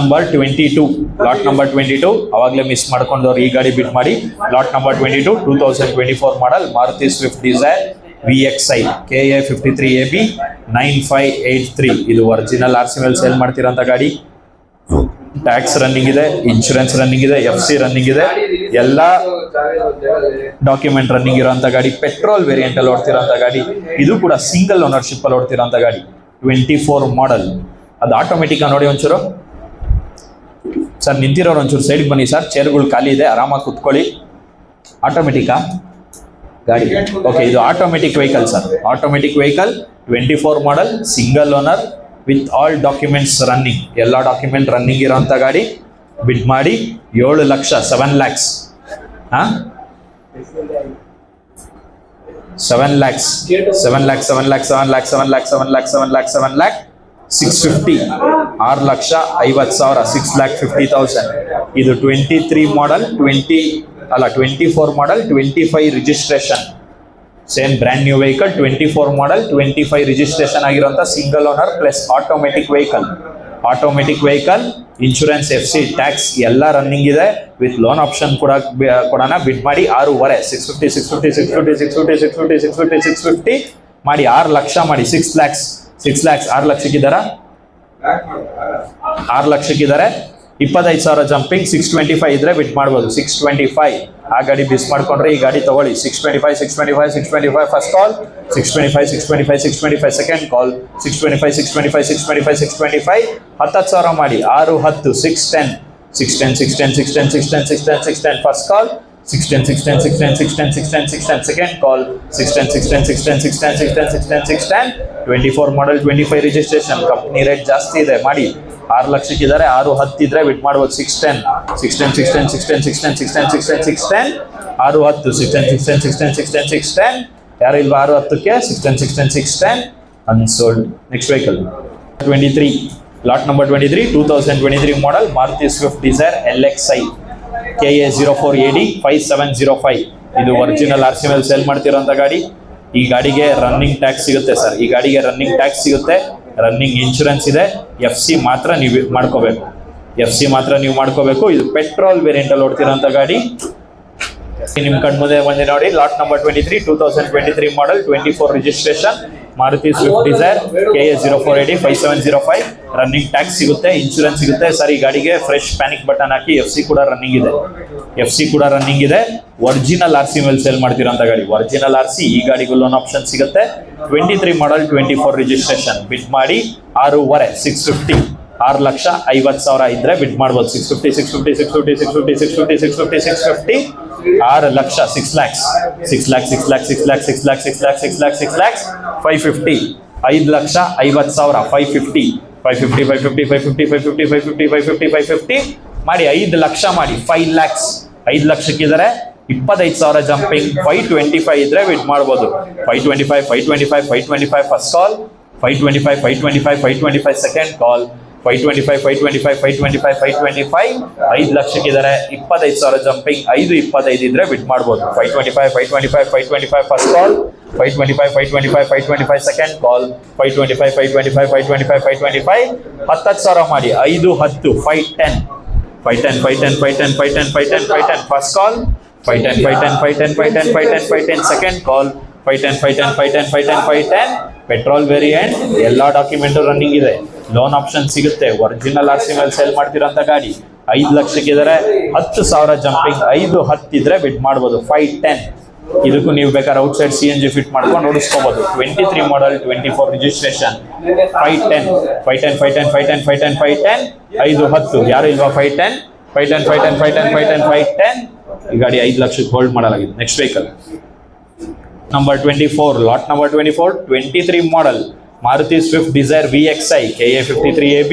Number 22 lot number 22 ಅವಾಗಲೇ miss ಮಾಡ್ಕೊಂಡವ್ರು ಈ ಗಾಡಿ ಬಿಟ್ ಮಾಡಿ. Lot number 22 2024 model Maruti Swift Dzire VXI KA 53AB 9583. ಇದು ಒರಿಜಿನಲ್ RC ಮೇಲೆ ಸೇಲ್ ಮಾಡ್ತಿರೋಂಥ ಗಾಡಿ. ಟ್ಯಾಕ್ಸ್ ರನ್ನಿಂಗ್ ಇದೆ, ಇನ್ಶೂರೆನ್ಸ್ ರನ್ನಿಂಗ್ ಇದೆ, FC ರನ್ನಿಂಗ್ ಇದೆ, ಎಲ್ಲ ಡಾಕ್ಯುಮೆಂಟ್ ರನ್ನಿಂಗ್ ಇರೋಂಥ ಗಾಡಿ. ಪೆಟ್ರೋಲ್ ವೇರಿಯಂಟ್ ಅಲ್ಲಿ ಓಡ್ತಿರೋಂಥ ಗಾಡಿ. ಇದು ಕೂಡ ಸಿಂಗಲ್ ಓನರ್ಶಿಪ್ ಅಲ್ಲಿ ಓಡ್ತಿರೋಂಥ ಗಾಡಿ. 24 ಮಾಡಲ್. ಅದು ಆಟೋಮೆಟಿಕ್ ನೋಡಿ ಒಂಚೂರು ಸರ್, ನಿಂತಿರೋರು ಒಂಚೂರು ಸೈಡ್ಗೆ ಬನ್ನಿ ಸರ್, ಚೇರ್ಗಳು ಖಾಲಿ ಇದೆ, ಆರಾಮಾಗಿ ಕುತ್ಕೊಳ್ಳಿ. ಆಟೋಮೆಟಿಕಾ ಗಾಡಿ? ಓಕೆ, ಇದು automatic vehicle sir. Automatic vehicle 24 model, single owner with all documents running. ಎಲ್ಲ ಡಾಕ್ಯುಮೆಂಟ್ ರನ್ನಿಂಗ್ ಇರೋಂಥ ಗಾಡಿ. ಬಿಡ್ ಮಾಡಿ 7 lakh 7 lakhs. 7 lakhs 7 lakhs 7 lakhs 7 lakhs 7 lakhs 7 lakhs 7 lakhs 7 lakh 650. 6 lakh 50,000 6,50,000. ಇದು 23 ಮಾಡಲ್ 24 ಮಾಡಲ್ 25 registration. Same brand new vehicle. 24 ಮಾಡಲ್ 25 ರಿಜಿಸ್ಟ್ರೇಷನ್ ಆಗಿರುವಂಥ single owner plus automatic vehicle. Automatic vehicle, insurance, FC, tax ಎಲ್ಲ running ಇದೆ. With loan option ಕೂಡ ಕೊಡೋಣ. ಬಿಡ್ ಮಾಡಿ 6.5 650 650 650 650 650 650 650 ಮಾಡಿ 6 ಲಕ್ಷ ಮಾಡಿ 6 lakhs 6 ಲಕ್ಷಕ್ಕಿದ್ದಾರೆ. 6 ಲಕ್ಷಕ್ಕಿದ್ದಾರೆ. 25,000 ಜಂಪಿಂಗ್. 625 ಇದ್ರೆ ಬಿಟ್ ಮಾಡ್ಬೋದು. 625 ಆ ಗಾಡಿ ಬಿಸ್ ಮಾಡ್ಕೊಂಡ್ರೆ ಈ ಗಾಡಿ ತಗೊಳ್ಳಿ. 625 ಫಸ್ಟ್ ಕಾಲ್. 625 ಸೆಕೆಂಡ್ ಕಾಲ್. 625 10,000 ಮಾಡಿ 610 610 ಫಸ್ಟ್ ಕಾಲ್. 610 ಸೆಕೆಂಡ್ ಕಾಲ್. 610 24 ಮಾಡಲ್ 25 ರಿಜಿಸ್ಟ್ರೇಷನ್. ಕಂಪ್ನಿ ರೇಟ್ ಜಾಸ್ತಿ ಇದೆ ಮಾಡಿ 6 ಲಕ್ಷಕ್ಕಿದ್ದಾರೆ. 610 ಇದ್ರೆ ಬಿಟ್ ಮಾಡ್ಬೋದು. 610 ಯಾರು ಇಲ್ವಾ 610 610 unsold. Next vehicle 23 lot number 23 2023 model Maruti Swift Dzire LXI KA 04AD 5705. ಇದು ಒರಿಜಿನಲ್ RC ಮೇಲೆ ಸೇಲ್ ಮಾಡ್ತಿರೋಂಥ ಗಾಡಿ. ಈ ಗಾಡಿಗೆ ರನ್ನಿಂಗ್ ಟ್ಯಾಕ್ಸ್ ಸಿಗುತ್ತೆ ಸರ್. ಈ ಗಾಡಿಗೆ ರನ್ನಿಂಗ್ ಟ್ಯಾಕ್ಸ್ ಸಿಗುತ್ತೆ, ರನ್ನಿಂಗ್ ಇನ್ಶೂರೆನ್ಸ್ ಇದೆ. FC ಮಾತ್ರ ನೀವು ಮಾಡ್ಕೋಬೇಕು. ಇದು ಪೆಟ್ರೋಲ್ ವೇರಿಯಂಟ್ ಅಲ್ಲಿ ಓಡ್ತಿರೋಂಥ ಗಾಡಿ. ನಿಮ್ ಕಣ್ಮುಂದೆ ಬಂದು ನೋಡಿ. ಲಾಟ್ ನಂಬರ್ 23 2023 ಮಾಡಲ್ 24 registration Maruti Swift desire KA 04AD 5705. Running tax ಸಿಗುತ್ತೆ, ಇನ್ಶೂರೆನ್ಸ್ ಸಿಗುತ್ತೆ ಸರ್. ಈ ಗಾಡಿಗೆ ಫ್ರೆಶ್ ಪ್ಯಾನಿಕ್ ಬಟನ್ ಹಾಕಿ FC ಕೂಡ ರನ್ನಿಂಗ್ ಇದೆ. ಒರಿಜಿನಲ್ RC ಮೇಲೆ ಸೇಲ್ ಮಾಡ್ತಿರೋಂಥ ಗಾಡಿ. Original RC. ಈ ಗಾಡಿಗೂ ಲೋನ್ ಆಪ್ಷನ್ ಸಿಗುತ್ತೆ. 23 ಮಾಡಲ್ 24 ರಿಜಿಸ್ಟ್ರೇಷನ್. ಬಿಡ್ ಮಾಡಿ 6.5 650. 6 ಲಕ್ಷ 50,000 ಇದ್ರೆ ಬಿಡ್ ಮಾಡ್ಬೋದು. 650 6 ಲಕ್ಷ 6 lakhs 550. 5 ಲಕ್ಷ 50,000 550 ಮಾಡಿ 5 ಲಕ್ಷ ಮಾಡಿ 5 lakhs. 5 ಲಕ್ಷಕ್ಕಿದ್ದಾರೆ. 25,000 ಜಂಪಿಂಗ್. 525 ಇದ್ರೆ ಬಿಡ್ ಮಾಡ್ಬೋದು. 525 ಫಸ್ಟ್ ಕಾಲ್. 525 ಸೆಕೆಂಡ್ ಕಾಲ್. 525 5 ಲಕ್ಷಕ್ಕಿದ್ದಾರೆ. 25,000 ಜಂಪಿಂಗ್. 525 ಇದ್ರೆ ಬಿಟ್ ಮಾಡ್ಬೋದು. 525 ಫಸ್ಟ್ ಕಾಲ್. 525 ಸೆಕೆಂಡ್ ಕಾಲ್. 525 10,000 ಮಾಡಿ 510 510 ಫಸ್ಟ್ ಕಾಲ್. 510 ಸೆಕೆಂಡ್ ಕಾಲ್. 510 ಪೆಟ್ರೋಲ್ ವೇರಿಯಂಟ್. ಎಲ್ಲ ಡಾಕ್ಯುಮೆಂಟ್ ರನ್ನಿಂಗ್ ಇದೆ. ಲೋನ್ ಆಪ್ಷನ್ ಸಿಗುತ್ತೆ. ಒರಿಜಿನಲ್ RC ಮೇಲೆ ಸೇಲ್ ಮಾಡ್ತಿರೋಂಥ ಗಾಡಿ. 5 ಲಕ್ಷಕ್ಕಿದ್ದಾರೆ. 10,000 ಜಂಪಿಂಗ್. 510 ಇದ್ರೆ ಬಿಟ್ ಮಾಡ್ಬೋದು. 510 ಇದಕ್ಕೂ ನೀವು ಬೇಕಾದ್ರೆ ಔಟ್ಸೈಡ್ CNG ಫಿಟ್ ಮಾಡ್ಕೊಂಡು ಓಡಿಸ್ಕೋಬಹುದು. 23 ಮಾಡಲ್ 24 ರಿಜಿಸ್ಟ್ರೇಷನ್. 510 510 ಯಾರು ಇಲ್ವಾ? 510 ಈ ಗಾಡಿ 5 ಲಕ್ಷಕ್ಕೆ ಹೋಲ್ಡ್ ಮಾಡಲಾಗಿದೆ. Next vehicle number 24 lot number 24 23 model Maruti Swift Dzire VXI KA 53AB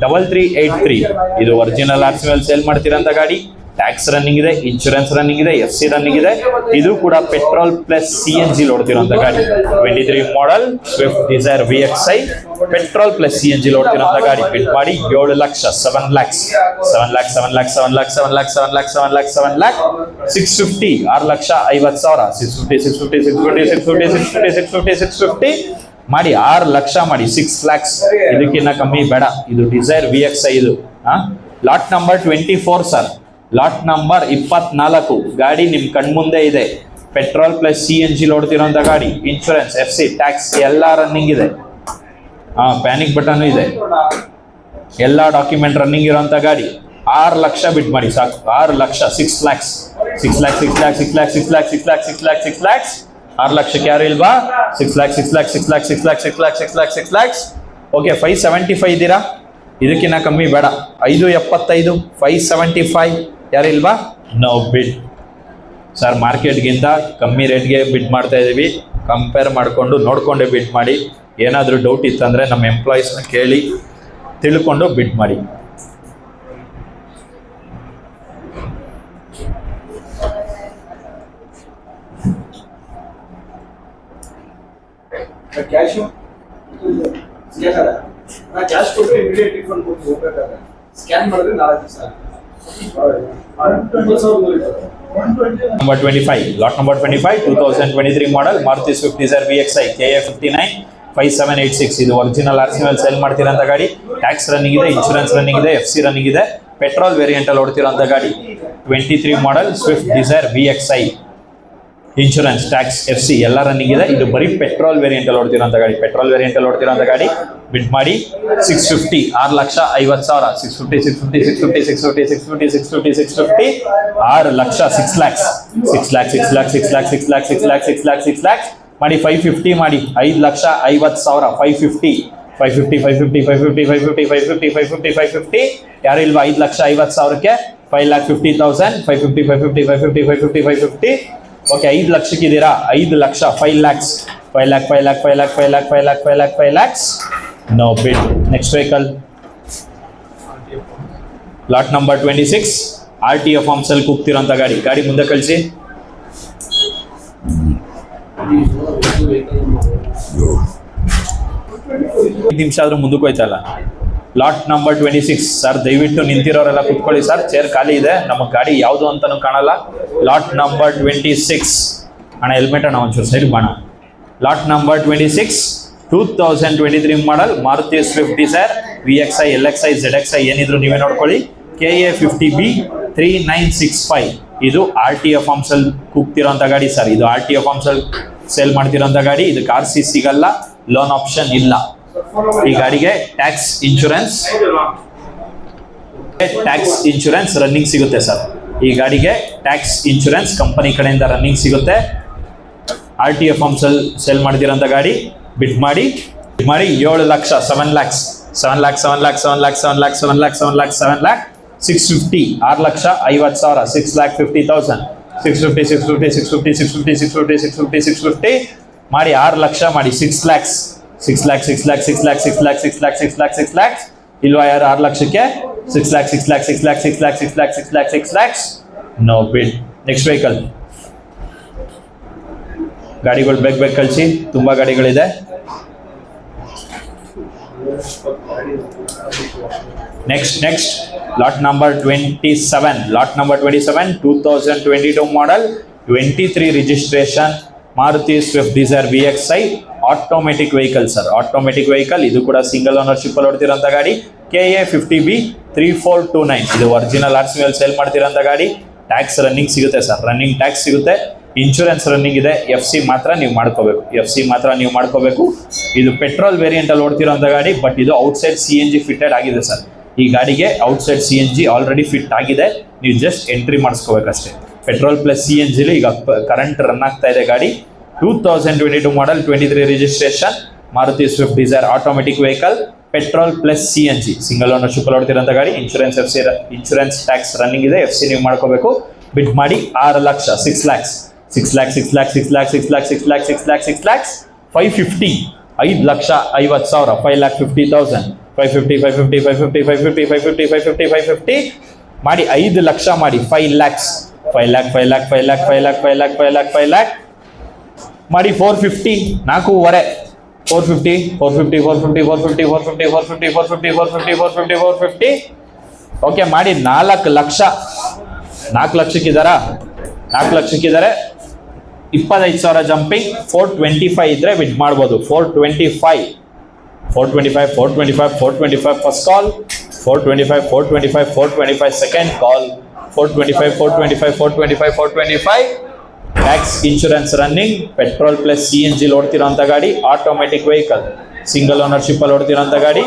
3383. ಇದು ಒರಿಜಿನಲ್ RC ಮೇಲೆ ಸೇಲ್ ಮಾಡ್ತಿರೋಂಥ ಗಾಡಿ. ಟ್ಯಾಕ್ಸ್ ರನ್ನಿಂಗ್ ಇದೆ, ಇನ್ಶೂರೆನ್ಸ್ ರನ್ನಿಂಗ್ ಇದೆ, FC ರನ್ನಿಂಗ್ ಇದೆ. ಇದು ಕೂಡ ಪೆಟ್ರೋಲ್ ಪ್ಲಸ್ CNG ಓಡ್ತಿರೋಂಥ ಗಾಡಿ. 23 model Swift Dzire VXI petrol plus CNG ಓಡ್ತಿರೋಂಥ ಗಾಡಿ. ಬಿಡ್ ಮಾಡಿ 7 ಲಕ್ಷ 7 lakhs 650. 6 ಲಕ್ಷ 50,000 650 650 ಮಾಡಿ 6 ಲಕ್ಷ ಮಾಡಿ 6 lakhs. ಇದಕ್ಕಿಂತ ಕಮ್ಮಿ ಬೇಡ. ಇದು ಡಿಸೈರ್ VXi ಇದು. Lot number 24 sir. Lot number 24 ಗಾಡಿ ನಿಮ್ ಕಣ್ಮುಂದೆ ಇದೆ. ಪೆಟ್ರೋಲ್ ಪ್ಲಸ್ CNG ಓಡ್ತಿರೋಂಥ ಗಾಡಿ. ಇನ್ಶೂರೆನ್ಸ್, FC, ಟ್ಯಾಕ್ಸ್ ಎಲ್ಲ ರನ್ನಿಂಗ್ ಇದೆ. ಪ್ಯಾನಿಕ್ ಬಟನ್ ಇದೆ. ಎಲ್ಲ ಡಾಕ್ಯುಮೆಂಟ್ ರನ್ನಿಂಗ್ ಇರೋಂಥ ಗಾಡಿ. 6 ಲಕ್ಷ ಬಿಟ್ ಮಾಡಿ ಸಾಕು. 6 lakh 6 lakhs. 6 lakhs 6 lakhs 6 lakhs 6 lakhs 6 lakhs 6 lakhs 6 lakhs 6 ಲಕ್ಷಕ್ಕೆ ಯಾರು ಇಲ್ವಾ? 6 lakhs 6 lakhs 6 lakhs 6 lakhs 6 lakhs 6 lakhs 6 lakhs. Okay, 575 ಇದ್ದೀರಾ? ಇದಕ್ಕಿಂತ ಕಮ್ಮಿ ಬೇಡ. 575 575 ಯಾರು ಇಲ್ವಾ? ನೋ ಬಿಡ್ ಸರ್. ಮಾರ್ಕೆಟ್ಗಿಂತ ಕಮ್ಮಿ ರೇಟ್ಗೆ ಬಿಡ್ ಮಾಡ್ತಾ ಇದೀವಿ. ಕಂಪೇರ್ ಮಾಡಿಕೊಂಡು ನೋಡ್ಕೊಂಡೆ ಬಿಡ್ ಮಾಡಿ. ಏನಾದರೂ ಡೌಟ್ ಇತ್ತಂದರೆ ನಮ್ಮ ಎಂಪ್ಲಾಯೀಸ್ನ ಕೇಳಿ ತಿಳ್ಕೊಂಡು ಬಿಡ್ ಮಾಡಿ. ಕ್ಯಾಶ್ ಕೊಟ್ಟು ಇಮಿಡಿಯೇಟ್ ರಿಫಂಡ್ ಕೊಟ್ಟು ಹೋಗ್ಬೇಕಾದ್ರೆ ಸ್ಕ್ಯಾನ್ ಮಾಡಿದ್ರೆ 4 ದಿವಸ. Number 25, lot number 25, 2023 model, Maruti Swift Desire VXi, KA 59 5786. ಇದು ಒರಿಜಿನಲ್ RC ಮೇಲೆ ಸೇಲ್ ಮಾಡ್ತಿರೋಂಥ ಗಾಡಿ. ಟ್ಯಾಕ್ಸ್ ರನ್ನಿಂಗ್ ಇದೆ, ಇನ್ಶೂರೆನ್ಸ್ ರನ್ನಿಂಗ್ ಇದೆ, FC ರನ್ನಿಂಗ್ ಇದೆ. ಪೆಟ್ರೋಲ್ ವೇರಿಯಂಟ್ ಅಲ್ಲಿ ಓಡ್ತಿರೋಂಥ ಗಾಡಿ. 23 model Swift Dzire VXi. Insurance, tax, FC ಎಲ್ಲ ರನ್ನಿಂಗ್ ಇದೆ. ಇದು ಬರೀ ಪೆಟ್ರೋಲ್ ವೇರಿಯಂಟ್ ಅಲ್ಲಿ ಓಡ್ತಿರೋಂಥ ಗಾಡಿ. ಪೆಟ್ರೋಲ್ ವೇರಿಯಂಟ್ ಅಲ್ಲಿ ಓಡ್ತಿರೋಂಥ ಗಾಡಿ. ಬಿಡ್ ಮಾಡಿ 650, 6 lakh 50,000. 650 650 650 650 650 650 650 6 lakh 6 lakhs 6 lakhs 6 lakhs 6 lakhs 6 lakhs 6 lakhs 6 lakhs 6 lakhs ಮಾಡಿ 550 ಮಾಡಿ 5 ಲಕ್ಷ 50,000. 550 550 550 550 550 550 550 550 ಯಾರು ಇಲ್ವಾ? 5 lakh 50,000ಕ್ಕೆ 5,50,000. 550 550 550 550 550. Okay, 5 ಲಕ್ಷಕ್ಕಿದ್ದೀರಾ? 5 lakh 5 lakhs 5 lakh 5 lakh 5 lakh 5 lakh 5 lakh 5 lakh 5 lakhs. No bid. Next vehicle, lot number 26, RTF farms ಅಲ್ಲಿ ಕೂಗ್ತಿರೋಂಥ ಗಾಡಿ. ಗಾಡಿ ಮುಂದೆ ಕಳಿಸಿ. 5 ನಿಮಿಷ ಆದ್ರೂ ಮುಂದಕ್ಕೆ ಹೋಯ್ತಲ್ಲ. Lot number 26 sir. ದಯವಿಟ್ಟು ನಿಂತಿರೋರೆಲ್ಲ ಕುತ್ಕೊಳ್ಳಿ ಸರ್. ಚೇರ್ ಖಾಲಿ ಇದೆ. ನಮ್ಮ ಗಾಡಿ ಯಾವುದು ಅಂತಾನು ಕಾಣಲ್ಲ. ಲಾಟ್ ನಂಬರ್ 26 ಅಣ್ಣ, ಹೆಲ್ಮೆಟ್ ಅಣ್ಣ ಒಂಚೂರು ಸೈಡ್ ಬಾಣ. Lot number 26, 2023 model Maruti Swift Dzire VXi, LXi, ZXi ಏನಿದ್ರು ನೀವೇ ನೋಡ್ಕೊಳ್ಳಿ. KA 50B 3965. ಇದು RTF ಫಾರ್ಮ್ಸ್ ಅಲ್ಲಿ ಕೂಗ್ತಿರೋಂಥ ಗಾಡಿ ಸರ್. ಇದು RTF ಫಾರ್ಮ್ಸ್ ಅಲ್ಲಿ ಸೇಲ್ ಮಾಡ್ತಿರೋಂಥ ಗಾಡಿ. ಇದಕ್ಕೆ RC ಸಿಗಲ್ಲ, ಲೋನ್ ಆಪ್ಷನ್ ಇಲ್ಲ. ಈ ಗಾಡಿಗೆ ಟ್ಯಾಕ್ಸ್ ಇನ್ಶೂರೆನ್ಸ್ ರನ್ನಿಂಗ್ ಸಿಗುತ್ತೆ ಸರ್. ಈ ಗಾಡಿಗೆ ಟ್ಯಾಕ್ಸ್ ಇನ್ಶೂರೆನ್ಸ್ ಕಂಪನಿ ಕಡೆಯಿಂದ ರನ್ನಿಂಗ್ ಸಿಗುತ್ತೆ. RTF ಫಾರ್ಮ್ಸ್ ಅಲ್ಲಿ ಸೇಲ್ ಮಾಡ್ತಿರೋಂಥ ಗಾಡಿ. ಬಿಡ್ ಮಾಡಿ 7 lakh 7 lakhs 7 lakh 7 lakh 7 lakh 7 lakh 7 lakh 7 lakh 7 lakh 650, 6 lakh 50,000. 6,50,000. 650 650 650 650 650 650 650 ಮಾಡಿ 6 ಲಕ್ಷ ಮಾಡಿ 6 lakhs 6 lakh 6 lakh 6 lakh 6 lakh 6 lakh 6 lakh 6 lakhs ಇಲ್ವಾ ಯಾರು? 6 ಲಕ್ಷಕ್ಕೆ 6 lakh 6 lakh 6 lakh 6 lakh 6 lakh 6 lakh 6 lakhs. No bid. Next vehicle. ಗಾಡಿಗಳು ಬೇಗ ಕಳಿಸಿ, ತುಂಬಾ ಗಾಡಿಗಳಿದೆ. Next lot number 27, lot number 27, 2022 model, 23 registration, Maruti Swift Dzire VXi, automatic vehicle sir. Automatic vehicle. ಇದು ಕೂಡ ಸಿಂಗಲ್ ಓನರ್ಶಿಪ್ ಅಲ್ಲಿ ಹೊಡ್ತಿರೋಂಥ ಗಾಡಿ. KA 50B 3429. ಇದು ಒರಿಜಿನಲ್ RC ಮೇಲೆ ಸೇಲ್ ಮಾಡ್ತಿರೋಂಥ ಗಾಡಿ. ಟ್ಯಾಕ್ಸ್ ರನ್ನಿಂಗ್ ಸಿಗುತ್ತೆ ಸರ್. ರನ್ನಿಂಗ್ ಟ್ಯಾಕ್ಸ್ ಸಿಗುತ್ತೆ. ಇನ್ಶೂರೆನ್ಸ್ ರನ್ನಿಂಗ್ ಇದೆ. FC ಮಾತ್ರ ನೀವು ಮಾಡ್ಕೋಬೇಕು. ಇದು ಪೆಟ್ರೋಲ್ ವೇರಿಯಂಟ್ ಅಲ್ಲಿ ಓಡ್ತಿರೋಂಥ ಗಾಡಿ. ಬಟ್ ಇದು ಔಟ್ಸೈಡ್ CNG ಫಿಟೆಡ್ ಆಗಿದೆ ಸರ್. ಈ ಗಾಡಿಗೆ ಔಟ್ಸೈಡ್ CNG ಆಲ್ರೆಡಿ ಫಿಟ್ ಆಗಿದೆ. ನೀವು ಜಸ್ಟ್ ಎಂಟ್ರಿ ಮಾಡಿಸ್ಕೋಬೇಕಷ್ಟೇ. ಪೆಟ್ರೋಲ್ ಪ್ಲಸ್ CNG ಈಗ ಕರೆಂಟ್ ರನ್ ಆಗ್ತಾ ಇದೆ ಗಾಡಿ. 2022 model, 23 registration, Maruti Swift Dzire automatic vehicle, petrol plus CNG single ownership ಅಲ್ಲಿ ಓಡ್ತಿರೋಂಥ ಗಾಡಿ. ಇನ್ಶೂರೆನ್ಸ್ ಟ್ಯಾಕ್ಸ್ ರನ್ನಿಂಗ್ ಇದೆ. FC ನೀವು ಮಾಡ್ಕೋಬೇಕು. ಬಿಡ್ ಮಾಡಿ 6 lakh 6 lakhs 6 lakh 6 lakh 6 lakh 6 lakh 6 lakh 6 lakh 6 lakhs 550, 5 lakh 50,000. 5,50,000. 550 550 550 550 550 550 550 ಮಾಡಿ 5 ಲಕ್ಷ ಮಾಡಿ 5 lakhs 5 lakh 5 lakh 5 lakh 5 lakh 5 lakh 5 lakh 5 lakh ಮಾಡಿ 450, 4.5 450 450 450 450 450 450 450 450 450 ಓಕೆ ಮಾಡಿ 4 ಲಕ್ಷ. 4 ಲಕ್ಷಕ್ಕಿದ್ದಾರೆ. 25,000 ಜಂಪಿಂಗ್ 425 ಇದ್ರೆ ಬಿಡ್ ಮಾಡ್ಬೋದು. 425 ಫಸ್ಟ್ ಕಾಲ್, 425 ಸೆಕೆಂಡ್ ಕಾಲ್, 425 tax insurance running, petrol plus CNG ಓಡ್ತಿರೋಂಥ ಗಾಡಿ, ಆಟೋಮೆಟಿಕ್ ವೆಹಿಕಲ್, ಸಿಂಗಲ್ ಓನರ್ಶಿಪ್ ಅಲ್ಲಿ ಓಡ್ತಿರೋಂಥ ಗಾಡಿ.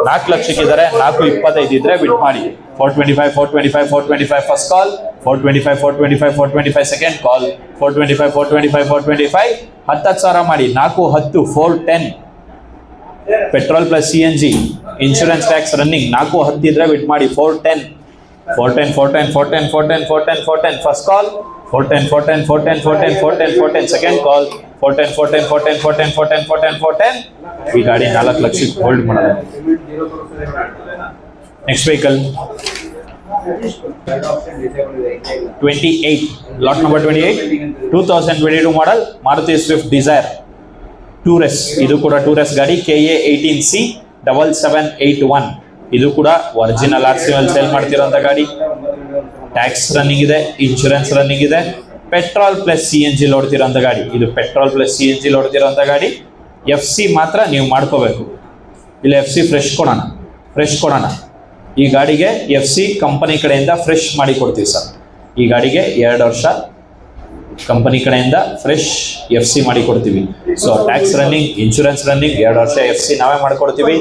4 ಲಕ್ಷಕ್ಕಿದ್ದಾರೆ, 425 ಇದ್ರೆ ಬಿಡ್ ಮಾಡಿ. 425 ಫಸ್ಟ್ ಕಾಲ್, 425 ಸೆಕೆಂಡ್ ಕಾಲ್, 425 10,000 ಮಾಡಿ. 410 410 petrol plus CNG insurance tax running, 410 ಇದ್ರೆ ಬಿಡ್ ಮಾಡಿ. 410 ಫಸ್ಟ್ ಕಾಲ್, 410 ಸೆಕೆಂಡ್ ಕಾಲ್, 410 ಈ ಗಾಡಿ 4 ಲಕ್ಷಕ್ಕೆ ಹೋಲ್ಡ್ ಮಾಡೋದು. ನೆಕ್ಸ್ಟ್ ವೆಹಿಕಲ್ 28, ಲಾಟ್ ನಂಬರ್ 28, 2022 ಮಾಡಲ್ ಮಾರುತಿ ಸ್ವಿಫ್ಟ್ ಡಿಸೈರ್ ಟೂರೆಸ್. ಇದು ಕೂಡ ಟೂರೆಸ್ ಗಾಡಿ, KA 18C 7781. ಇದು ಕೂಡ ಒರಿಜಿನಲ್ RC ಸೇಲ್ ಮಾಡ್ತಿರೋಂಥ ಗಾಡಿ. ಟ್ಯಾಕ್ಸ್ ರನ್ನಿಂಗ್ ಇದೆ, ಇನ್ಶೂರೆನ್ಸ್ ರನ್ನಿಂಗ್ ಇದೆ, ಪೆಟ್ರೋಲ್ ಪ್ಲಸ್ CNG ಓಡ್ತಿರೋಂಥ ಗಾಡಿ. ಇದು ಪೆಟ್ರೋಲ್ ಪ್ಲಸ್ CNG ಓಡ್ತಿರೋಂಥ ಗಾಡಿ. FC ಮಾತ್ರ ನೀವು ಮಾಡ್ಕೋಬೇಕು. ಇಲ್ಲಿ FC ಫ್ರೆಶ್ ಕೊಡೋಣ. ಈ ಗಾಡಿಗೆ FC ಕಂಪನಿ ಕಡೆಯಿಂದ ಫ್ರೆಶ್ ಮಾಡಿ ಕೊಡ್ತೀವಿ ಸರ್. ಈ ಗಾಡಿಗೆ 2 ವರ್ಷ ಕಂಪನಿ ಕಡೆಯಿಂದ ಫ್ರೆಶ್ FC ಮಾಡಿ ಕೊಡ್ತೀವಿ. So tax running, insurance running, 2 ವರ್ಷ FC ನಾವೇ ಮಾಡ್ಕೊಡ್ತೀವಿ.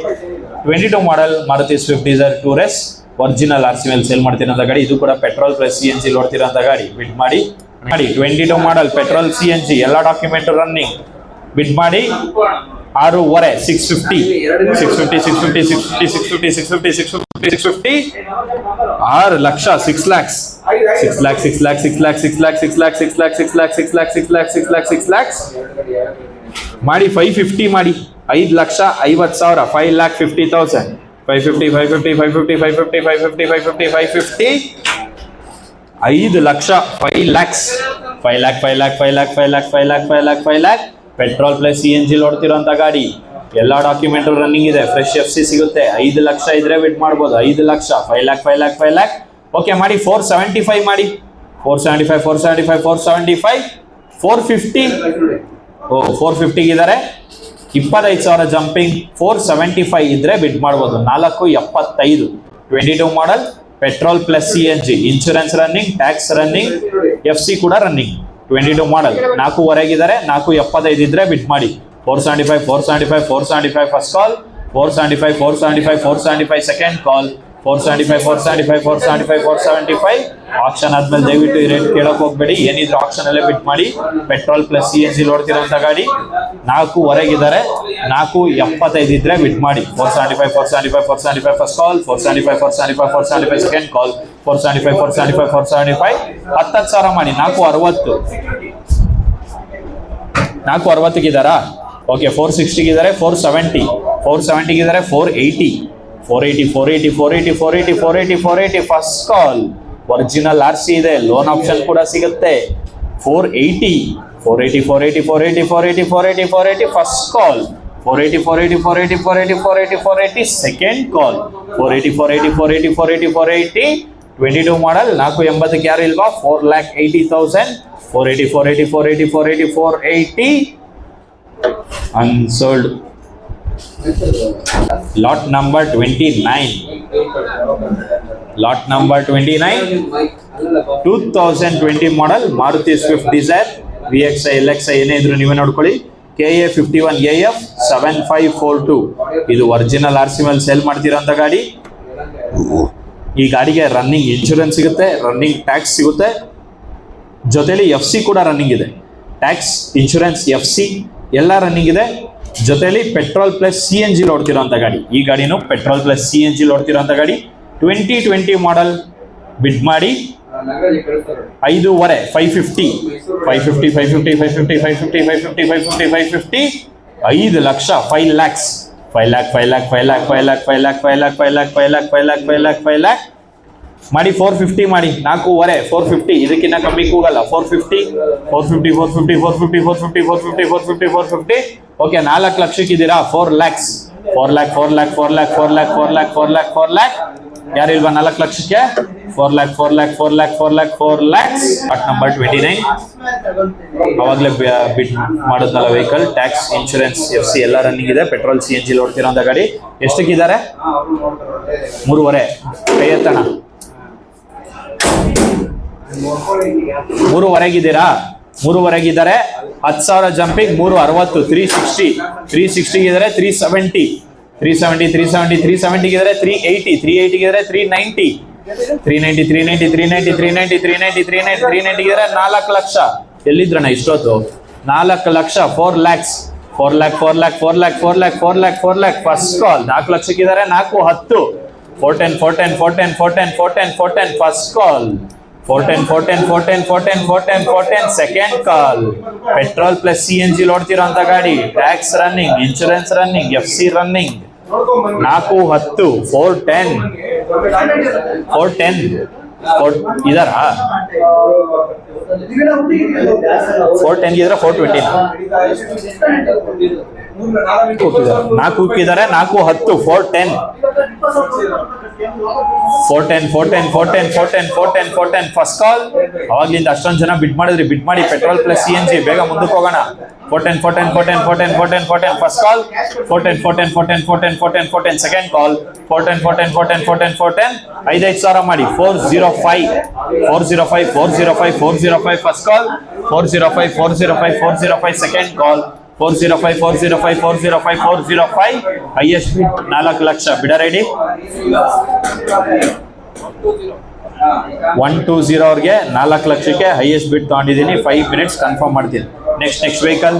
22 model Maruti Swift Dzire tour S original RC ಮೇಲೆ ಸೇಲ್ ಮಾಡ್ತಿರೋಂಥ ಗಾಡಿ. ಇದು ಕೂಡ ಪೆಟ್ರೋಲ್ ಪ್ಲಸ್ CNG ಓಡ್ತಿರೋಂಥ ಗಾಡಿ. ಬಿಡ್ ಮಾಡಿ. 22 ಮಾಡಲ್ ಪೆಟ್ರೋಲ್ CNG ಎಲ್ಲ ಡಾಕ್ಯುಮೆಂಟ್ ರನ್ನಿಂಗ್. ಬಿಡ್ ಮಾಡಿ 6.5 650 6 ಲಕ್ಷ 6 lakhs ಮಾಡಿ. 550 ಮಾಡಿ. 5,50,000 5,50,000 550 5 lakh 5 lakhs 5 lakh petrol plus CNG ಓಡ್ತಿರೋಂಥ ಗಾಡಿ. ಎಲ್ಲ ಡಾಕ್ಯುಮೆಂಟ್ ರನ್ನಿಂಗ್ ಇದೆ, ಫ್ರೆಶ್ FC ಸಿಗುತ್ತೆ. 5 ಲಕ್ಷ ಇದ್ರೆ ಬಿಡ್ ಮಾಡ್ಬೋದು. 5 ಲಕ್ಷ 5 lakh ಓಕೆ ಮಾಡಿ. 475 ಮಾಡಿ. 475 450 450 ಇದ್ದಾರೆ. 25,000 ಜಂಪಿಂಗ್, 475 ಇದ್ರೆ ಬಿಡ್ ಮಾಡ್ಬೋದು. 475 22 ಮಾಡಲ್ petrol plus CNG insurance running, tax running, FC ಕೂಡ ರನ್ನಿಂಗ್. 22 ಮಾಡಲ್ 4.5 475 ಇದ್ರೆ ಬಿಡ್ ಮಾಡಿ. 475 ಫಸ್ಟ್ ಕಾಲ್, 475 ಸೆಕೆಂಡ್ ಕಾಲ್, 475 ಆಪ್ಷನ್ ಆದ್ಮೇಲೆ ದಯವಿಟ್ಟು ಈ ರೇಟ್ ಕೇಳಕ್ ಹೋಗ್ಬೇಡಿ. ಏನಿದ್ರು ಆಪ್ಷನ್ ಅಲ್ಲೇ ಬಿಟ್ ಮಾಡಿ. ಪೆಟ್ರೋಲ್ ಪ್ಲಸ್ CNG ಓಡ್ತಿರೋಂಥ ಗಾಡಿ. 4.5 475 ಇದ್ರೆ ಬಿಟ್ ಮಾಡಿ. 475 ಫಸ್ಟ್ ಕಾಲ್, 475 ಸೆಕೆಂಡ್ ಕಾಲ್, 475 10,000 ಮಾಡಿ. 460 ಇದ್ದಾರಾ? ಓಕೆ. 460 ಇದ್ದಾರೆ. 470 ಇದ್ದಾರೆ. 480 ಫಸ್ಟ್ ಕಾಲ್. ಒರಿಜಿನಲ್ RC ಇದೆ, ಲೋನ್ ಆಪ್ಷನ್ ಕೂಡ ಸಿಗುತ್ತೆ. 480 ಫಸ್ಟ್ ಕಾಲ್, 480 ಸೆಕೆಂಡ್ ಕಾಲ್, 480 22 ಮಾಡಲ್ 480 ಯಾರು ಇಲ್ವಾ? 4,80,000 480 unsold. Lot number 29, 2020 model Maruti Swift Dzire VXi LXi ಏನೇ ಇದ್ರು ನೀವೇ ನೋಡ್ಕೊಳ್ಳಿ. KA 51AF 7542. ಇದು ಒರಿಜಿನಲ್ RC ಮೇಲೆ ಸೇಲ್ ಮಾಡ್ತಿರೋಂಥ ಗಾಡಿ. ಈ ಗಾಡಿಗೆ ರನ್ನಿಂಗ್ ಇನ್ಶೂರೆನ್ಸ್ ಸಿಗುತ್ತೆ, ರನ್ನಿಂಗ್ ಟ್ಯಾಕ್ಸ್ ಸಿಗುತ್ತೆ, ಜೊತೆಲಿ FC ಕೂಡ ರನ್ನಿಂಗ್ ಇದೆ. ಟ್ಯಾಕ್ಸ್, ಇನ್ಶೂರೆನ್ಸ್, FC ಎಲ್ಲ ರನ್ನಿಂಗ್ ಇದೆ. ಜೊತೆಲಿ ಪೆಟ್ರೋಲ್ ಪ್ಲಸ್ CNG ಓಡ್ತಿರೋಂಥ ಗಾಡಿ. ಈ ಗಾಡಿನೂ ಪೆಟ್ರೋಲ್ ಪ್ಲಸ್ CNG ಓಡ್ತಿರೋಂಥ ಗಾಡಿ. 2020 ಮಾಡಲ್ ಬಿಡ್ ಮಾಡಿ. 5.5 550 5 ಲಕ್ಷ 5 lakhs 5 lakh ಮಾಡಿ. 450 ಮಾಡಿ. 4.5 450 ಇದಕ್ಕಿಂತ ಕಮ್ಮಿ ಕೂಗಲ್ಲ. 450 ಓಕೆ. 4 ಲಕ್ಷಕ್ಕಿದ್ದೀರಾ? 4 lakhs 4 lakh ಯಾರಿಲ್ವಾ 4 ಲಕ್ಷಕ್ಕೆ 4 lac 4 lac 4 lac 4 lac 4 lakhs. Lot number 29 ಅವಾಗಲೇ ಬಿಡ್ ಮಾಡೋದಲ್ಲ ವೆಹಿಕಲ್. ಟ್ಯಾಕ್ಸ್, ಇನ್ಶೂರೆನ್ಸ್, FC ಎಲ್ಲ ರನ್ನಿಂಗ್ ಇದೆ. ಪೆಟ್ರೋಲ್ CNG ಓಡ್ತಿರೋಂಥ ಗಾಡಿ. ಎಷ್ಟಕ್ಕಿದ್ದಾರೆ? 3.5. ಕೈ ಎತ್ತಣ. 3.5 3.5 10,000 ಜಂಪಿಂಗ್ 360 360 ಇದ್ದಾರೆ 370 370 370 370 ಇದ್ದಾರೆ 380 380 ಇದ್ದಾರೆ 390 390 390 390 390 390 390 390 ಇದ್ದಾರೆ 4 ಲಕ್ಷ. ಎಲ್ಲಿದ್ರಣ್ಣ ಇಷ್ಟೊತ್ತು? 4 lakh 4 lakhs 4 lac 4 lac 4 lac 4 lac 4 lac 4 lac first call. 4 ಲಕ್ಷಕ್ಕಿದ್ದಾರೆ 410 410 410 410 410 410 410 first call. 410 410 410 410 410 410 second ಕಾಲ್. ಪೆಟ್ರೋಲ್ ಪ್ಲಸ್ CNG ಓಡ್ತಿರೋಂಥ ಗಾಡಿ. Tax running, insurance running, FC running. 410 410 ಇದಾರಾ? 410 ಇದ್ರೆ 420 4 ಉಕ್ಕಿದ್ದಾರೆ 410 410 410 410 410 410 410 410 ಫಸ್ಟ್ ಕಾಲ್. ಅವಾಗ್ಲಿಂದ ಅಷ್ಟೊಂದು ಜನ ಬಿಡ್ ಮಾಡಿದ್ರಿ. ಬಿಡ್ ಮಾಡಿ ಪೆಟ್ರೋಲ್ ಪ್ಲಸ್ CNG ಬೇಗ ಮುಂದಕ್ಕೆ ಹೋಗೋಣ. 410 410 410 410 410 410 ಫಸ್ಟ್ ಕಾಲ್. 410 410 410 410 410 410 ಸೆಕೆಂಡ್ ಕಾಲ್. 410 410 410 410 410 5,000 ಮಾಡಿ 405 405 405 405 ಫಸ್ಟ್ ಕಾಲ್. 405 405 405 ಸೆಕೆಂಡ್ ಕಾಲ್. 405 405 405 405 ಹೈಯೆಸ್ಟ್ ಬಿಡ್ 4 ಲಕ್ಷ. ಬಿಡ ರೆಡಿ 120 ಅವ್ರಿಗೆ 4 ಲಕ್ಷಕ್ಕೆ ಹೈಯೆಸ್ಟ್ ಬಿಡ್ ತಗೊಂಡಿದ್ದೀನಿ. 5 ಮಿನಿಟ್ಸ್ ಕನ್ಫರ್ಮ್ ಮಾಡ್ತೀನಿ. ನೆಕ್ಸ್ಟ್ ವೆಹಿಕಲ್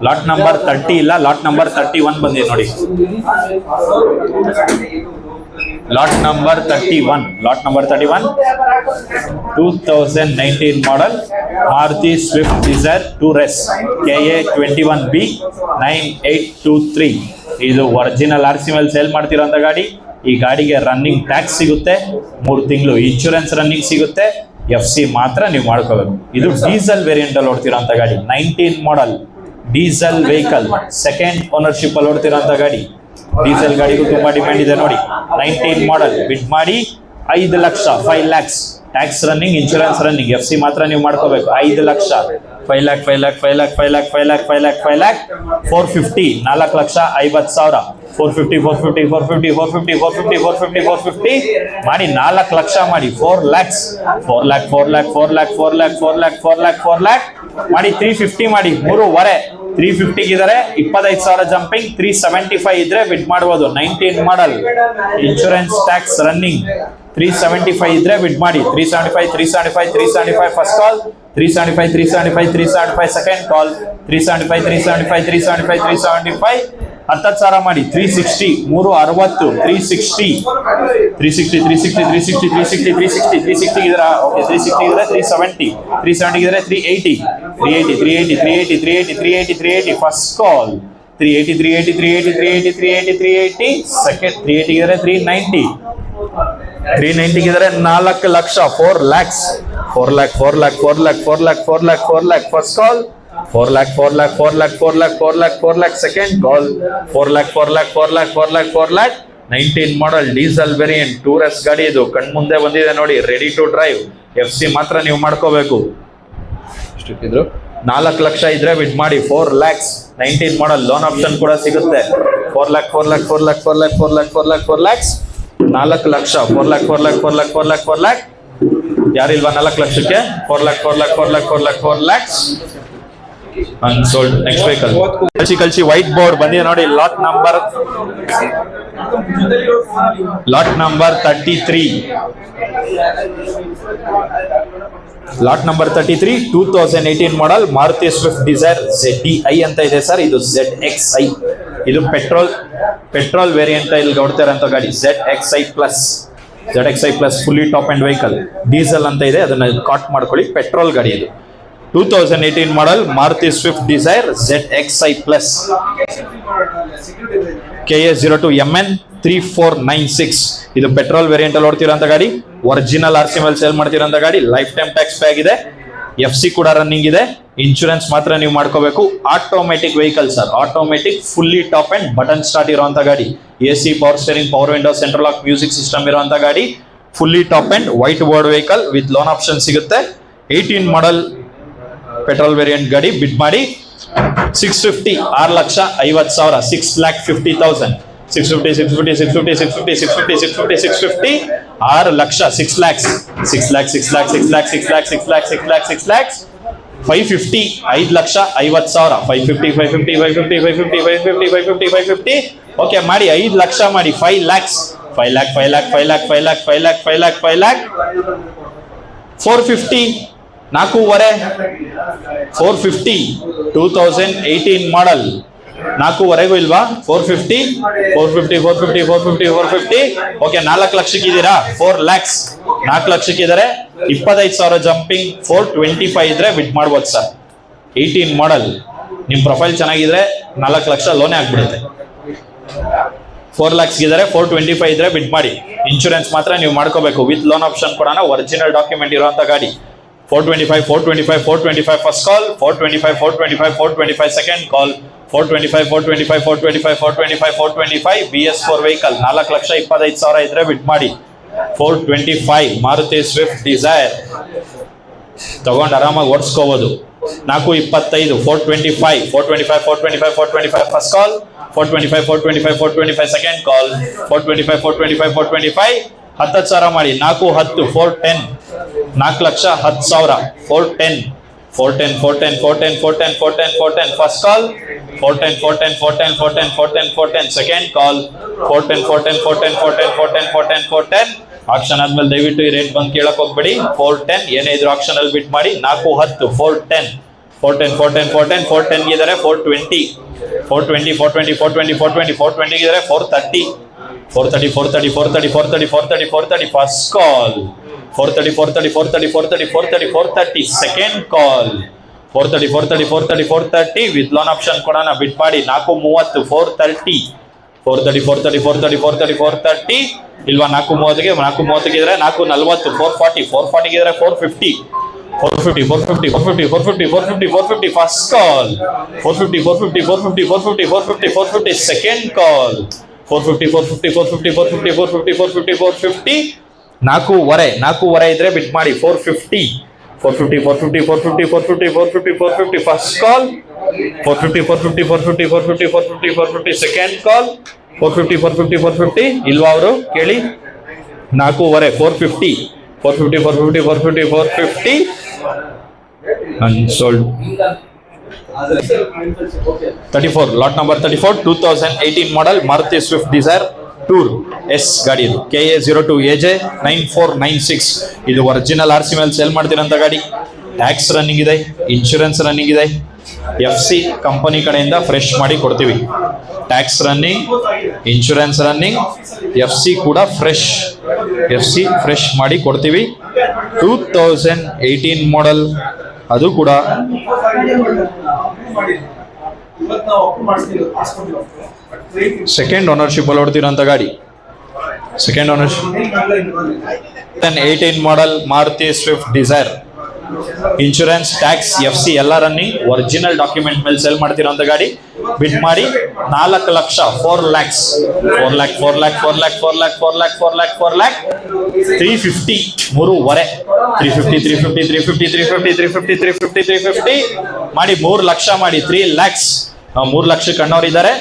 ಲಾಟ್ ನಂಬರ್ 30 ಇಲ್ಲ, ಲಾಟ್ ನಂಬರ್ 31 ಬಂದಿದೆ ನೋಡಿ. Lot number 31 2019 model Maruti Swift desire 2RS KA 21B 9823. ಇದು ಒರಿಜಿನಲ್ RC ಮೇಲೆ ಸೇಲ್ ಮಾಡ್ತಿರೋಂಥ ಗಾಡಿ. ಈ ಗಾಡಿಗೆ ರನ್ನಿಂಗ್ ಟ್ಯಾಕ್ಸ್ ಸಿಗುತ್ತೆ, 3 ತಿಂಗಳು ಇನ್ಶೂರೆನ್ಸ್ ರನ್ನಿಂಗ್ ಸಿಗುತ್ತೆ, FC ಮಾತ್ರ ನೀವು ಮಾಡ್ಕೋಬೇಕು. ಇದು ಡೀಸೆಲ್ ವೇರಿಯಂಟ್ ಅಲ್ಲಿ ಓಡ್ತಿರೋಂಥ ಗಾಡಿ. 19 model diesel vehicle, second ownership ಅಲ್ಲಿ ಓಡ್ತಿರೋಂಥ ಗಾಡಿ. ಡೀಸೆಲ್ ಗಾಡಿಗೂ ತುಂಬಾ ಡಿಮ್ಯಾಂಡ್ ಇದೆ ನೋಡಿ. 19 ಮಾಡೆಲ್ ಬಿಡ್ ಮಾಡಿ 5 lakh 5 lakhs. Tax running, insurance running, FC ಮಾತ್ರ ನೀವು ಮಾಡ್ಕೋಬೇಕು. 5 lakh 5 lac 5 lac 5 lac 5 lac 5 lac 5 lac 5 lac 450 4 lakh 50,000 450 450 450 450 450 450 450 ಮಾಡಿ 4 ಲಕ್ಷ ಮಾಡಿ 4 lakhs 4 lac 4 lac 4 lac 4 lac 4 lac 4 lac 4 lac ಮಾಡಿ 350 ಮಾಡಿ 3.5 350 ಇದ್ದಾರೆ 25,000 ಜಂಪಿಂಗ್. 375 ಇದ್ರೆ ಬಿಡ್ ಮಾಡಬಹುದು. 19 ಮಾಡೆಲ್ ಇನ್ಶೂರೆನ್ಸ್ ಟ್ಯಾಕ್ಸ್ ರನ್ನಿಂಗ್ 375 ಇದ್ರೆ ಬಿಡ್ ಮಾಡಿ. 375 375 375 ಫಸ್ಟ್ ಕಾಲ್. 375 375 375 ಸೆಕೆಂಡ್ ಕಾಲ್. 375 375 375 375 10,000 ಮಾಡಿ 360 360 360 360 360 360 360 360 360 ಇದ್ರ ಓಕೆ. 360 ಇದ್ರೆ 370 370 ಇದ್ರೆ 380 380 380 380 380 380 380 ಫಸ್ಟ್ ಕಾಲ್. 380 380 380 380 380 380 ಸೆಕೆಂಡ್. 380 ಇದ್ರೆ 390 390 ಇದ್ರೆ 4 lakh 4 lakhs 4 lac 4 lac 4 lac 4 lac 4 lac 4 lac first call. 4 lakh 4 lakh 4 lakh 4 lakh 4 lakh 4 lakh second call. 4 lakh 4 lakh 4 lakh 4 lakh 4 lakh 19 model diesel variant 2RS ಗಾಡಿ. ಇದು ಕಣ್ ಮುಂದೆ ಬಂದಿದೆ ನೋಡಿ, ರೆಡಿ ಟು ಡ್ರೈವ್. FC ಮಾತ್ರ ನೀವು ಮಾಡ್ಕೋಬೇಕು. ಇಷ್ಟಿದ್ರು 4 ಲಕ್ಷ ಇದ್ರೆ ಬಿಡ್ ಮಾಡಿ 4 lakhs 19 model ಲೋನ್ ಆಪ್ಷನ್ ಕೂಡ ಸಿಗುತ್ತೆ. 4 lakh 4 lakh 4 lakh 4 lakh 4 lakh 4 lakh 4 lakhs 4 lakh 4 lakh 4 lakh 4 lakh 4 lakh 4 lakh ಯಾರಿಲ್ವಾ 4 ಲಕ್ಷಕ್ಕೆ 4 lakh 4 lakh 4 lakh 4 lakh 4 lakhs unsold. Next vehicle ಕಲ್ಸಿ ವೈಟ್ ಬೋರ್ಡ್ ಬಂದಿದೆ ನೋಡಿ. Lot number 33 lot number 33 2018 model Maruti Swift desire ZDI ಅಂತ ಇದೆ sir. ಇದು ZXi. ಇದು petrol variant ಇಲ್ಲಿ ಓಡ್ತಾ ಇರೋಂಥ ಗಾಡಿ. ZXi plus fully top and vehicle. Diesel ಅಂತ ಇದೆ, ಅದನ್ನ ಕಾಟ್ ಮಾಡ್ಕೊಳ್ಳಿ. ಪೆಟ್ರೋಲ್ ಗಾಡಿ ಇದು. 2018 model Maruti Swift desire ZXi plus KA02 MN 3496. ಇದು ಪೆಟ್ರೋಲ್ ವೇರಿಯಂಟ್ ಅಲ್ಲಿ ಓಡ್ತಿರೋಂಥ ಗಾಡಿ. ಒರಿಜಿನಲ್ RC ಮೇಲೆ ಸೇಲ್ ಮಾಡ್ತಿರೋಂಥ ಗಾಡಿ. ಲೈಫ್ ಟೈಮ್ ಟ್ಯಾಕ್ಸ್ ಪೇ ಆಗಿದೆ. FC ಕೂಡ ರನ್ನಿಂಗ್ ಇದೆ. ಇನ್ಶೂರೆನ್ಸ್ ಮಾತ್ರ ನೀವು ಮಾಡ್ಕೋಬೇಕು. Automatic vehicle sir, automatic fully top and button start ಇರುವಂತ ಗಾಡಿ, AC, power steering, power window, central lock, music system ಇರುವಂತ ಗಾಡಿ, fully top and white board vehicle with loan option ಸಿಗುತ್ತೆ. 18 ಮಾಡಲ್ ಪೆಟ್ರೋಲ್ ವೇರಿಯಂಟ್ ಗಾಡಿ ಬಿಡ್ ಮಾಡಿ 650, 6,50,000, 6,50,000, 650, 650, 650, 650, 650, 650, 650, 6 lakh, 6 lakhs, 6 lakhs, 6 lakhs, 6 lakhs, 6 lakhs, 6 lakhs, 6 lakhs, 6 lakhs, 550, 5,50,000, 550, 550, 550, 550, 550, 550, 550, okay ಮಾಡಿ 5 ಲಕ್ಷ ಮಾಡಿ 5 lakhs, 5 lakh, 5 lakh, 5 lakh, 5 lakh, 5 lakh, 5 lakh, 5 lakh, 450, 4.5, 450, 2018 ಮಾಡಲ್ 4.5 ಇಲ್ವಾ? 450, 450, 450, 450, 450, okay 4 ಲಕ್ಷಕ್ಕೆ ಇದ್ದೀರಾ? 4 lakhs, 4 ಲಕ್ಷಕ್ಕೆ ಇದ್ದಾರೆ. 25,000 ಜಂಪಿಂಗ್, 425 ಇದ್ರೆ ಬಿಟ್ ಮಾಡ್ಬೋದು ಸರ್. 18 ಮಾಡಲ್, ನಿಮ್ ಪ್ರೊಫೈಲ್ ಚೆನ್ನಾಗಿದ್ರೆ 4 ಲಕ್ಷ ಲೋನೇ ಆಗ್ಬಿಡುತ್ತೆ. 4 lakhs ಇದ್ದಾರೆ, 425 ಇದ್ರೆ ಬಿಟ್ ಮಾಡಿ. ಇನ್ಶೂರೆನ್ಸ್ ಮಾತ್ರ ನೀವು ಮಾಡ್ಕೋಬೇಕು ವಿತ್ ಲೋನ್ ಆಪ್ಷನ್ ಕೊಡೋಣ, ಒರಿಜಿನಲ್ ಡಾಕ್ಯುಮೆಂಟ್ ಇರುವಂತ ಗಾಡಿ. 425, 425, 425 ಫಸ್ಟ್ ಕಾಲ್, 425, 425, 425 ಸೆಕೆಂಡ್ ಕಾಲ್, 425, 425, 425, 425, 425 BS4 ವೆಹಿಕಲ್ 4,25,000 ಇದ್ರೆ ಬಿಟ್ ಮಾಡಿ. 425 ಮಾರುತಿ ಸ್ವಿಫ್ಟ್ ಡಿಸೈರ್ ತಗೊಂಡು ಆರಾಮಾಗಿ ಓಡಿಸ್ಕೋಬಹುದು. 425, 425, 425, 425, 425 ಫಸ್ಟ್ ಕಾಲ್, 425, 425, 425 ಸೆಕೆಂಡ್ ಕಾಲ್, 425, 425, 425 10,000 ಮಾಡಿ. 410, 410, 4,10,000, 410, 410, 410, 410, 410, 410, 410 ಫಸ್ಟ್ ಕಾಲ್, 410, 410, 410, 410, 410, 410 ಸೆಕೆಂಡ್ ಕಾಲ್, 410, 410, 410, 410, 410, 410, 410 ಆಕ್ಷನ್ ಆದ್ಮೇಲೆ ದಯವಿಟ್ಟು ಈ ರೇಟ್ ಬಂದು ಕೇಳಕ್ ಹೋಗ್ಬೇಡಿ. 410 ಏನೇ ಇದ್ರು ಆಕ್ಷನ್ ಅಲ್ಲಿ ಬಿಟ್ ಮಾಡಿ. 410, 410, 410, 410, 410, 410 ಇದಾರೆ. 420, 420, 420, 420, 420, 420 ಇದಾರೆ. 430, 430, 430, 430, 430, 430, 430 first call, 430, 430, 430, 430, 430, 430 second call, 430, 430, 430, 430 with loan option ಕೊಡೋಣ ಬಿಟ್ ಮಾಡಿ. 430, 430, 430, 430, 430, 430, 430 ಇಲ್ವಾ? 430ಗೆ 430 ಇದ್ರೆ 440, 440, 440 ಇದ್ರೆ 450, 450, 450, 450, 450, 450, 450 ಫಸ್ಟ್ ಕಾಲ್, 450, 450, 450, 450, 450, 450 ಸೆಕೆಂಡ್ ಕಾಲ್, 450, 450, 450, 450, 450, 450, 450 4.5 ಇದ್ರೆ ಬಿಟ್ ಮಾಡಿ. 450, 450, 450, 450, 450, 450, 450 ಫಸ್ಟ್ ಕಾಲ್, 450, 450, 450, 450, 450, 450 ಸೆಕೆಂಡ್ ಕಾಲ್, 450, 450, 450 ಇಲ್ವಾ? ಅವರು ಕೇಳಿ 4.5, 450, 450, 450, 450, 450 unsold. 34 lot number 34 2018 model Maruti Swift Dzire tour S ಗಾಡಿ ಇದು. KA02AJ 9496 ಇದು ಒರಿಜಿನಲ್ RC ಮೇಲೆ ಸೇಲ್ ಮಾಡ್ತಿರೋಂಥ ಗಾಡಿ. ಟ್ಯಾಕ್ಸ್ ರನ್ನಿಂಗ್ ಇದೆ, ಇನ್ಶೂರೆನ್ಸ್ ರನ್ನಿಂಗ್ ಇದೆ. FC ಕಂಪನಿ ಕಡೆಯಿಂದ ಫ್ರೆಶ್ ಮಾಡಿ ಕೊಡ್ತೀವಿ. Tax running, insurance running, FC ಕೂಡ ಫ್ರೆಶ್ ಮಾಡಿ ಕೊಡ್ತೀವಿ. 2018 ಮಾಡಲ್ ಅದು ಕೂಡ ಸೆಕೆಂಡ್ ಓನರ್ಶಿಪ್ ಅಲ್ಲಿ ಹೊಡ್ತಿರೋಂಥ ಗಾಡಿ. Second ownership 18 model Maruti Swift Dzire. Insurance, tax, FC ಎಲ್ಲ ರನ್ನಿಂಗ್, ಒರಿಜಿನಲ್ ಡಾಕ್ಯುಮೆಂಟ್ ಮೇಲೆ ಸೇಲ್ ಮಾಡ್ತಿರೋಂಥ ಗಾಡಿ. ಬಿಟ್ ಮಾಡಿ 4 lakh, 4 lakhs, 4 lakh, 4 lakh, 4 lakh, 4 lakh, 4 lakh, 4 lakh, 4 lakh, 350, 3.5, 350, 350, 350, 350, 350, 350, 350 ಮಾಡಿ 3 ಲಕ್ಷ ಮಾಡಿ. 3 lakhs, 3 ಲಕ್ಷಕ್ಕೆ ಕಣ್ಣವ್ರು ಇದ್ದಾರೆ.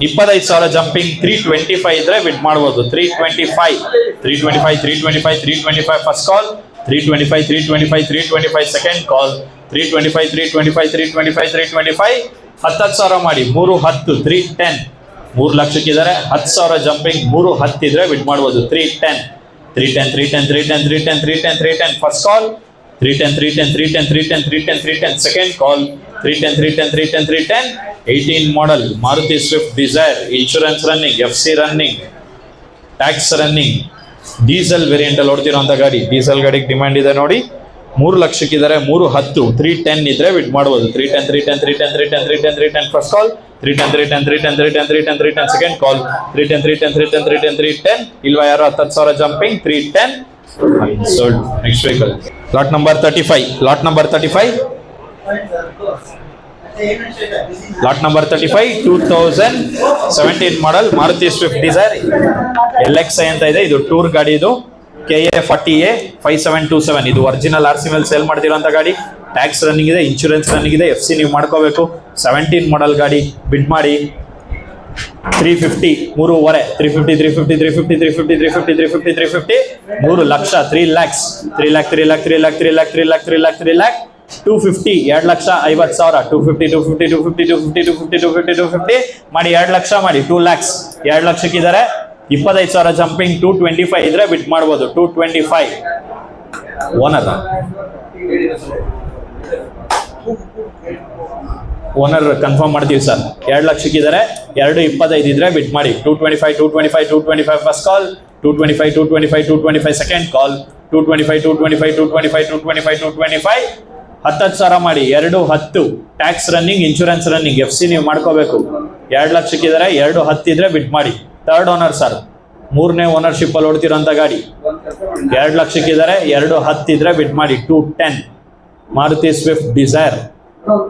25,000 ಜಂಪಿಂಗ್, 325 ಇದ್ರೆ ಬಿಟ್ ಮಾಡ್ಬೋದು. 325, 325, 325, 325 ಫಸ್ಟ್ ಕಾಲ್, 325, 325, 325 ಸೆಕೆಂಡ್ ಕಾಲ್, 325, 325, 325, 325 10,000 ಮಾಡಿ. 310, 310, 3 ಲಕ್ಷಕ್ಕಿದ್ದಾರೆ. 10,000 ಜಂಪಿಂಗ್, 310 ಇದ್ರೆ ಬಿಟ್ ಮಾಡ್ಬೋದು. 310, 310, 310, 310, 310, 310, 310 first call, 310, 310, 310, 310, 310, 310 second call, 310, 310, 310, 310 18 model Maruti Swift Dzire. Insurance running, FC running, tax running, diesel variant ಅಲ್ಲಿ ಓಡ್ತಿರೋಂಥ ಗಾಡಿ. ಡೀಸೆಲ್ ಗಾಡಿಗೆ ಡಿಮ್ಯಾಂಡ್ ಇದೆ ನೋಡಿ. 3 ಲಕ್ಷಕ್ಕಿದ್ದಾರೆ. 310, 310 ಇದ್ರೆ ಬಿಟ್ ಮಾಡ್ಬೋದು. 310, 310, 310, 310, 310, 310 ಫಸ್ಟ್ ಕಾಲ್, 310, 310, 310, 310, 310, 310 ಸೆಕೆಂಡ್ ಕಾಲ್, 310, 310, 310, 310, 310 ಇಲ್ವಾ? ಯಾರು? 10,000 jumping, 310 sold. Next vehicle lot number 35. Lot number 35 lot number 35 2017 ಮಾಡಲ್ ಮಾರುತಿ ಸ್ವಿಫ್ಟ್ ಡಿಸೈರ್ LXi ಅಂತ ಇದೆ. ಇದು ಟೂರ್ ಗಾಡಿ. ಇದು KA40A 5727. ಇದು ಒರಿಜಿನಲ್ RC ಮೇಲೆ ಸೇಲ್ ಮಾಡ್ತಿರೋಂಥ ಗಾಡಿ. ಟ್ಯಾಕ್ಸ್ ರನ್ನಿಂಗ್ ಇದೆ, ಇನ್ಶೂರೆನ್ಸ್ ರನ್ನಿಂಗ್ ಇದೆ, FC ನೀವು ಮಾಡ್ಕೋಬೇಕು. 17 ಮಾಡಲ್ ಗಾಡಿ. ಬಿಡ್ ಮಾಡಿ 350 3.5 350 3 ಲಕ್ಷ 3 lakhs 250 250 ಮಾಡಿ 2 ಲಕ್ಷ ಮಾಡಿ 2 lakhs 2 ಲಕ್ಷಕ್ಕಿದ್ದಾರೆ. 25,000 ಜಂಪಿಂಗ್ 225 ಇದ್ರೆ ಬಿಟ್ ಮಾಡ್ಬೋದು. 225 ಓನರ್ ಕನ್ಫರ್ಮ್ ಮಾಡ್ತೀವಿ ಸರ್. 2 ಲಕ್ಷಕ್ಕಿದ್ದಾರೆ. 225 ಇದ್ರೆ ಬಿಟ್ ಮಾಡಿ. 225 ಫಸ್ಟ್ ಕಾಲ್, 225 ಸೆಕೆಂಡ್ ಕಾಲ್, 225 10,000 ಮಾಡಿ. 210 tax running, insurance running, FC ನೀವು ಮಾಡ್ಕೋಬೇಕು. 2 ಲಕ್ಷಕ್ಕಿದ್ದಾರೆ. 210 ಇದ್ರೆ ಬಿಟ್ ಮಾಡಿ. ಥರ್ಡ್ ಓನರ್ ಸರ್, 3ನೇ ಓನರ್ಶಿಪ್ ಅಲ್ಲಿ ಓಡ್ತಿರೋಂಥ ಗಾಡಿ. 2 ಲಕ್ಷಕ್ಕಿದ್ದಾರೆ. 210 ಇದ್ರೆ ಬಿಟ್ ಮಾಡಿ. 210 Maruti Swift desire.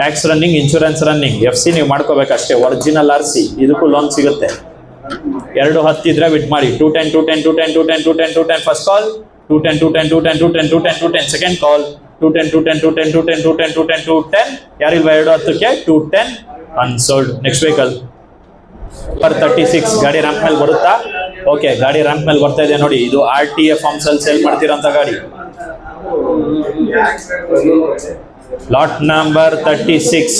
Tax running, insurance running, FC ನೀವು ಮಾಡ್ಕೋಬೇಕಷ್ಟೇ. ಒರಿಜಿನಲ್ RC, ಇದಕ್ಕೂ ಲೋನ್ ಸಿಗುತ್ತೆ. 210 ಇದ್ರೆ ಬಿಟ್ ಮಾಡಿ. 210 ಫಸ್ಟ್ ಕಾಲ್, 210 ಸೆಕೆಂಡ್ ಕಾಲ್, 210 ಯಾರಿಲ್ವ 210ಕ್ಕೆ 210 ಅನ್ಸೋಲ್ಡ್. ನೆಕ್ಸ್ಟ್ ವೆಹಿಕಲ್ 36 ಗಾಡಿ ರ್ಯಾಂಪ್ ಮೇಲೆ ಬರುತ್ತಾ? ಓಕೆ, ಗಾಡಿ ರ್ಯಾಂಪ್ ಮೇಲೆ ಬರ್ತಾ ಇದೆ ನೋಡಿ. ಇದು RTA ಫಾರ್ಮ್ಸ್ ಅಲ್ಲಿ ಸೇಲ್ ಮಾಡ್ತಿರೋಂಥ ಗಾಡಿ. ಲಾಟ್ ನಂಬರ್ 36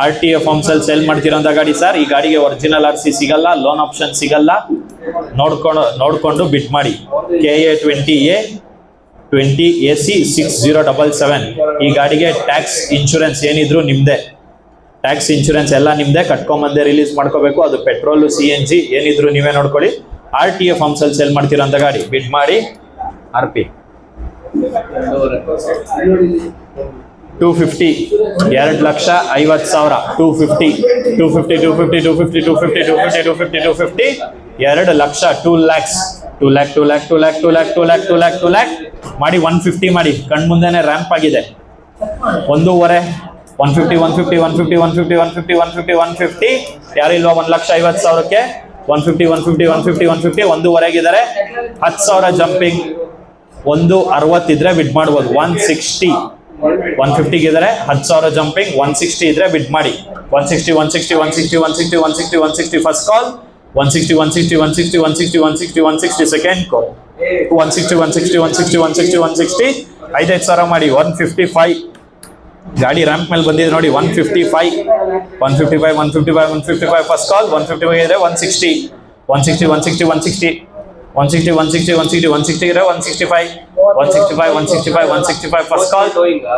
RTA ಫಾರ್ಮ್ಸ್ ಅಲ್ಲಿ ಸೇಲ್ ಮಾಡ್ತಿರೋಂಥ ಗಾಡಿ ಸರ್. ಈ ಗಾಡಿಗೆ ಒರಿಜಿನಲ್ RC ಸಿಗಲ್ಲ, ಲೋನ್ ಆಪ್ಷನ್ ಸಿಗಲ್ಲ. ನೋಡ್ಕೊಂಡು ಬಿಟ್ ಮಾಡಿ. KA20A 20AC 6077. ಈ ಗಾಡಿಗೆ ಟ್ಯಾಕ್ಸ್, ಇನ್ಶೂರೆನ್ಸ್ ಏನಿದ್ರು ನಿಮ್ದೆ. ಟ್ಯಾಕ್ಸ್, ಇನ್ಶೂರೆನ್ಸ್ ಎಲ್ಲ ನಿಮ್ದೆ. ಕಟ್ಕೊಂಬಂದೆ ರಿಲೀಸ್ ಮಾಡ್ಕೋಬೇಕು. ಅದು ಪೆಟ್ರೋಲು, CNG ಏನಿದ್ರು ನೀವೇ ನೋಡ್ಕೊಳ್ಳಿ. RTA ಫಾರ್ಮ್ಸ್ ಅಲ್ಲಿ ಸೇಲ್ ಮಾಡ್ತಿರೋಂಥ ಗಾಡಿ. ಬಿಡ್ ಮಾಡಿ. RP 250 2,50,000 250 2 ಲಕ್ಷ 2 lakhs ಮಾಡಿ. 150 ಮಾಡಿ. ಕಣ್ ಮುಂದೆನೆ ರ್ಯಾಂಪ್ ಆಗಿದೆ. 1.5 150 ಯಾರಿಲ್ವಾ? 1,50,000ಕ್ಕೆ 150 1.5 10,000 ಜಂಪಿಂಗ್. 160 ಇದ್ರೆ ಬಿಡ್ ಮಾಡ್ಬೋದು. 150 ಇದ್ದಾರೆ. 10,000 ಜಂಪಿಂಗ್. 160 ಇದ್ರೆ ಬಿಡ್ ಮಾಡಿ. 160 ಫಸ್ಟ್ ಕಾಲ್, 160 ಸೆಕೆಂಡ್ ಕಾಲ್, 160 5,000 ಮಾಡಿ. 155 ಗಾಡಿ ರ್ಯಾಂಪ್ ಮೇಲೆ ಬಂದಿದೆ ನೋಡಿ. 155 ಫಸ್ಟ್ ಕಾಲ್, 155 ಇದ್ರೆ 160 ಇದ್ರೆ 165 ಫಸ್ಟ್ ಕಾಲ್,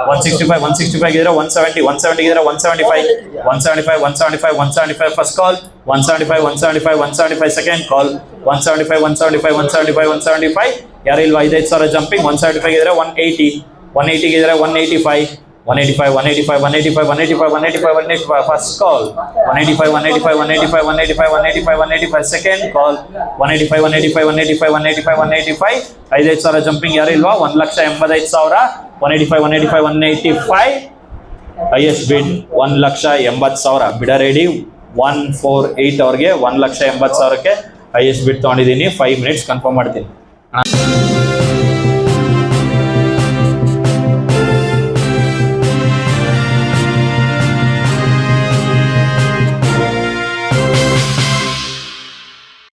165 ಇದ್ರೆ 170 ಇದ್ರೆ 175 ಫಸ್ಟ್ ಕಾಲ್, 175 ಸೆಕೆಂಡ್ ಕಾಲ್, 175 ಯಾರಿಲ್ವಾ? 5,000 ಜಂಪಿಂಗ್. 175 ಇದ್ರೆ 180 ಇದ್ರೆ 185 first call, 185 second call, 185 5,000 jumping. ಯಾರಿಲ್ವಾ? 1,85,000. 185 ಹೈಯೆಸ್ಟ್ ಬಿಡ್ 1,80,000. ಬಿಡ ರೆಡಿ. 148 ಅವ್ರಿಗೆ 1,80,000ಕ್ಕೆ ಹೈಯೆಸ್ಟ್ ಬಿಡ್ ತಗೊಂಡಿದ್ದೀನಿ. 5 minutes ಕನ್ಫರ್ಮ್ ಮಾಡ್ತೀನಿ.